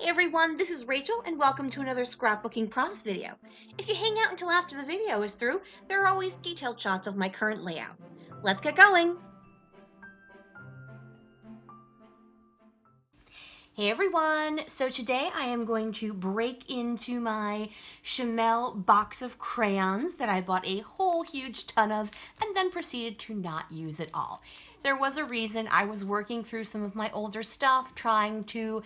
Hey everyone, this is Rachel and welcome to another scrapbooking process video. If you hang out until after the video is through, there are always detailed shots of my current layout. Let's get going! Hey everyone! So today I am going to break into my Shimelle Box of Crayons that I bought a whole huge ton of and then proceeded to not use at all. There was a reason. I was working through some of my older stuff, trying to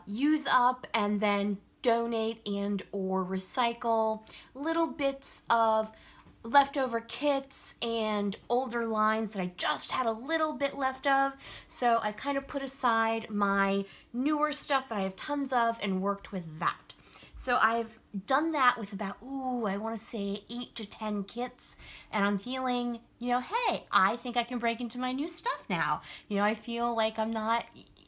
use up and then donate and or recycle little bits of leftover kits and older lines that I just had a little bit left of. So I kind of put aside my newer stuff that I have tons of and worked with that. So I've done that with about, I want to say 8 to 10 kits, and I'm feeling, hey, I think I can break into my new stuff now. I feel like I'm not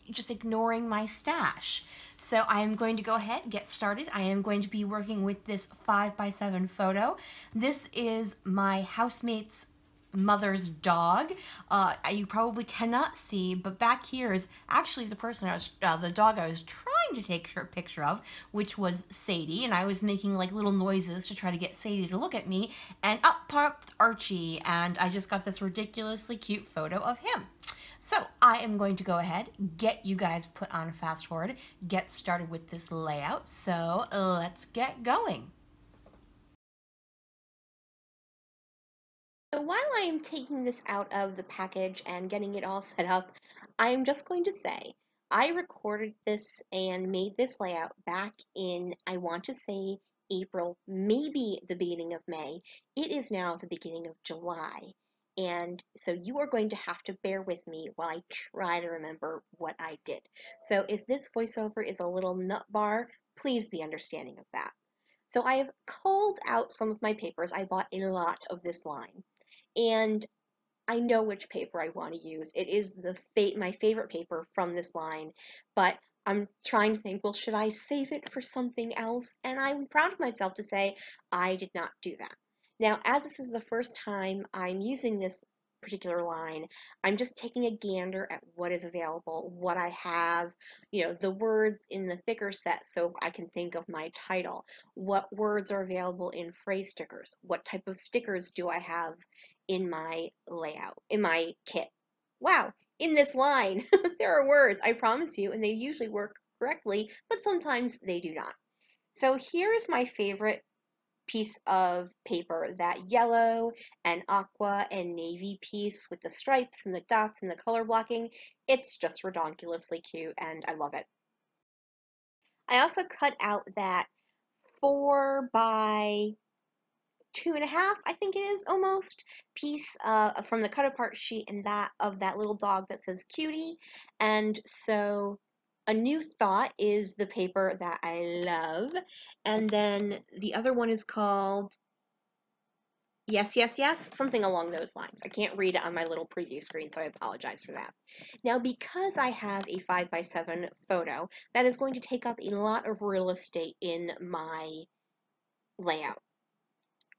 just ignoring my stash. So I am going to go ahead and get started. I am going to be working with this 5x7 photo. This is my housemate's mother's dog. You probably cannot see, but back here is actually the person the dog I was trying to take a picture of, which was Sadie, and I was making like little noises to try to get Sadie to look at me, and up popped Archie, and I just got this ridiculously cute photo of him. So I am going to go ahead, get you guys put on fast forward, get started with this layout. So let's get going. So while I am taking this out of the package and getting it all set up, I am just going to say I recorded this and made this layout back in, I want to say, April, maybe the beginning of May. It is now the beginning of July. And so you are going to have to bear with me while I try to remember what I did. So if this voiceover is a little nut bar, please be understanding of that. So I have culled out some of my papers. I bought a lot of this line. And I know which paper I want to use. It is my favorite paper from this line, but I'm trying to think, well, should I save it for something else? And I'm proud of myself to say I did not do that. Now, as this is the first time I'm using this particular line, I'm just taking a gander at what is available, what I have, the words in the thicker set so I can think of my title, what words are available in phrase stickers, what type of stickers do I have in my layout, in my kit. Wow, in this line, there are words, I promise you, and they usually work correctly, but sometimes they do not. So here is my favorite piece of paper, that yellow and aqua and navy piece with the stripes and the dots and the color blocking. It's just redonkulously cute and I love it. I also cut out that 4 by 2.5, I think it is almost, piece from the cut apart sheet and that of that little dog that says cutie. And so a new thought is the paper that I love. And then the other one is called Yes, yes, yes, something along those lines. I can't read it on my little preview screen, so I apologize for that. Now, because I have a 5x7 photo, that is going to take up a lot of real estate in my layout.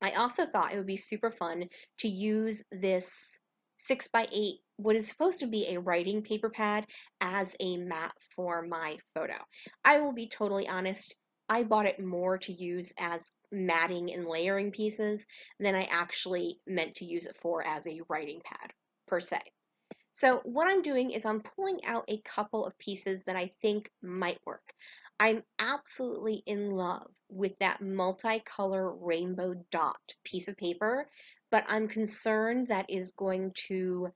I also thought it would be super fun to use this 6x8, what is supposed to be a writing paper pad, as a mat for my photo. I will be totally honest, I bought it more to use as matting and layering pieces than I actually meant to use it for as a writing pad, per se. So what I'm doing is I'm pulling out a couple of pieces that I think might work. I'm absolutely in love with that multicolor rainbow dot piece of paper, but I'm concerned that is going to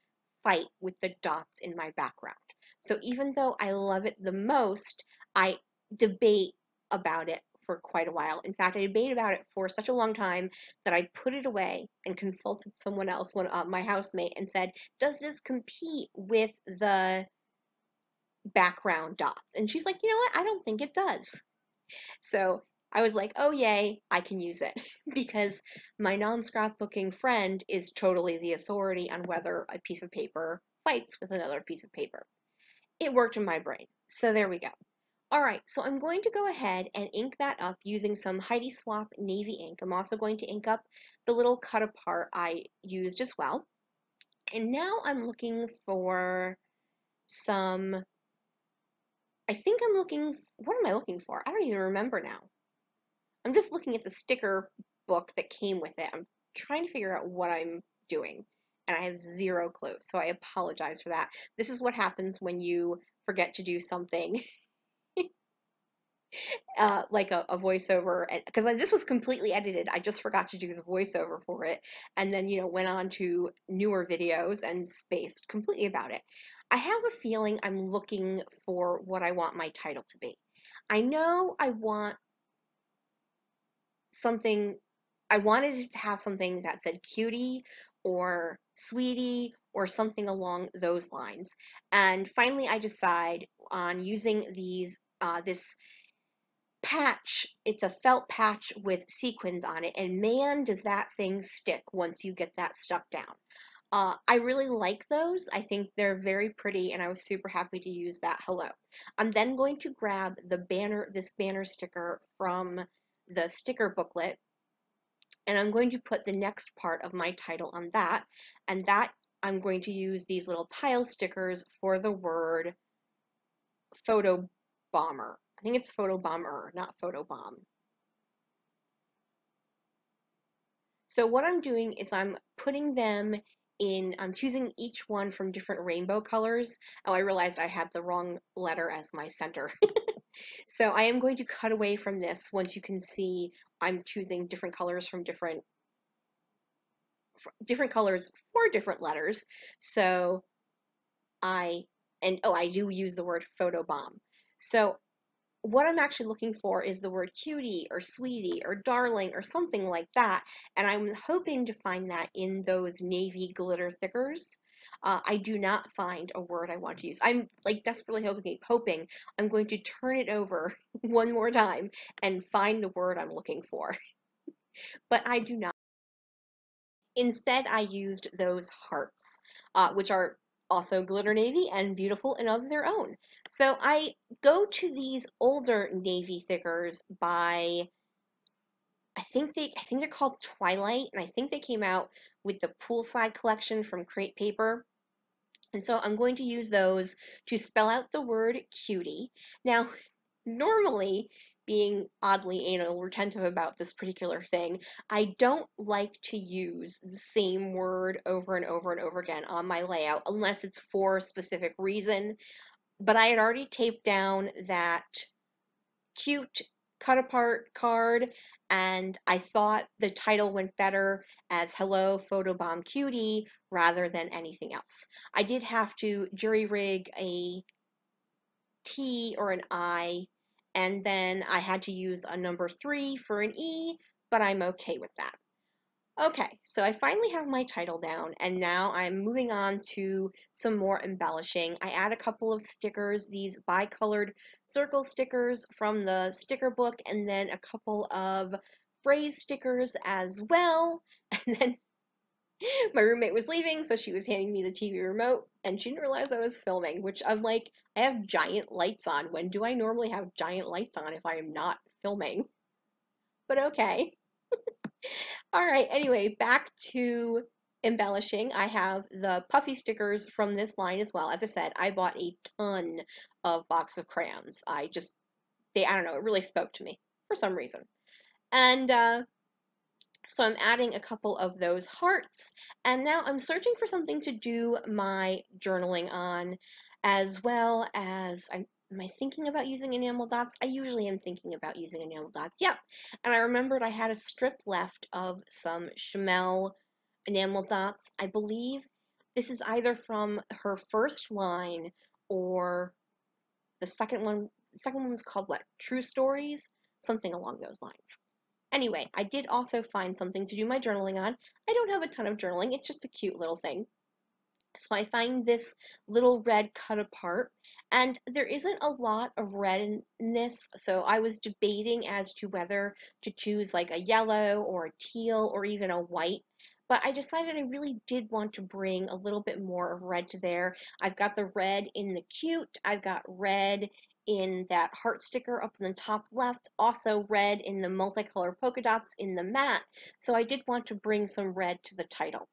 fight with the dots in my background. So even though I love it the most, I debate about it for quite a while. In fact, I debated about it for such a long time that I put it away and consulted someone else, my housemate, and said, does this compete with the background dots? And she's like, you know what? I don't think it does. So I was like, oh, yay, I can use it because my non-scrapbooking friend is totally the authority on whether a piece of paper fights with another piece of paper. It worked in my brain. So there we go. All right, so I'm going to go ahead and ink that up using some Heidi Swap navy ink. I'm also going to ink up the little cut apart I used as well. And now I'm looking for some, I think I'm looking, what am I looking for? I don't even remember now. I'm just looking at the sticker book that came with it. I'm trying to figure out what I'm doing, and I have zero clue, so I apologize for that. This is what happens when you forget to do something like a voiceover, because this was completely edited. I just forgot to do the voiceover for it, and then went on to newer videos and spaced completely about it. I have a feeling I'm looking for what I want my title to be. I know I want something, I wanted it to have something that said cutie or sweetie or something along those lines. And finally, I decide on using this patch. It's a felt patch with sequins on it, and man, does that thing stick once you get that stuck down. I really like those. I think they're very pretty, and I was super happy to use that hello. I'm then going to grab this banner sticker from the sticker booklet, and I'm going to put the next part of my title on that, and that I'm going to use these little tile stickers for the word photo bomber. I think it's photo bomber, not photo bomb. So what I'm doing is I'm putting them in, I'm choosing each one from different rainbow colors. Oh, I realized I had the wrong letter as my center. So I am going to cut away from this once you can see I'm choosing different colors from different colors for different letters. So I do use the word photobomb. So what I'm actually looking for is the word cutie or sweetie or darling or something like that. And I'm hoping to find that in those navy glitter thickers. I do not find a word I want to use. I'm like desperately hoping I'm going to turn it over one more time and find the word I'm looking for. But I do not. Instead, I used those hearts, which are also glitter navy and beautiful in of their own. So I go to these older navy thickers by, I think they're called Twilight, and I think they came out with the poolside collection from Crate Paper. And so I'm going to use those to spell out the word cutie. Now, normally, being oddly anal retentive about this particular thing, I don't like to use the same word over and over and over again on my layout unless it's for a specific reason. But I had already taped down that cute cut apart card, and I thought the title went better as Hello Photobomb Cutie rather than anything else. I did have to jury rig a T or an I, and then I had to use a number 3 for an E, but I'm okay with that. Okay, so I finally have my title down, and now I'm moving on to some more embellishing. I add a couple of stickers, these bi-colored circle stickers from the sticker book, and then a couple of phrase stickers as well. And then my roommate was leaving, so she was handing me the TV remote, and she didn't realize I was filming, which I'm like, I have giant lights on. When do I normally have giant lights on if I am not filming? But okay. All right, anyway, back to embellishing. I have the puffy stickers from this line as well. As I said, I bought a ton of box of crayons. I don't know, it really spoke to me for some reason. And so I'm adding a couple of those hearts, and now I'm searching for something to do my journaling on, as well as am I thinking about using enamel dots? I usually am thinking about using enamel dots. Yep. And I remembered I had a strip left of some Shimelle enamel dots. I believe this is either from her first line or the second one. The second one was called what? True Stories? Something along those lines. Anyway, I did also find something to do my journaling on. I don't have a ton of journaling, it's just a cute little thing. So I find this little red cut apart, and there isn't a lot of red in this, so I was debating as to whether to choose like a yellow or a teal or even a white. But I decided I really did want to bring a little bit more of red to there. I've got the red in the cute, I've got red in that heart sticker up in the top left, also red in the multicolored polka dots in the mat, so I did want to bring some red to the title.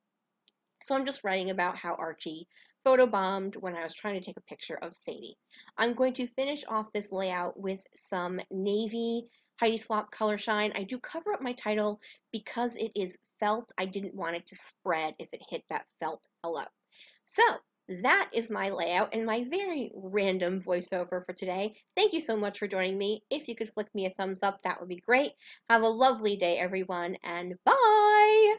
So I'm just writing about how Archie photobombed when I was trying to take a picture of Sadie. I'm going to finish off this layout with some navy Heidi Swap color shine. I do cover up my title because it is felt. I didn't want it to spread if it hit that felt hello. So that is my layout and my very random voiceover for today. Thank you so much for joining me. If you could flick me a thumbs up, that would be great. Have a lovely day, everyone, and bye!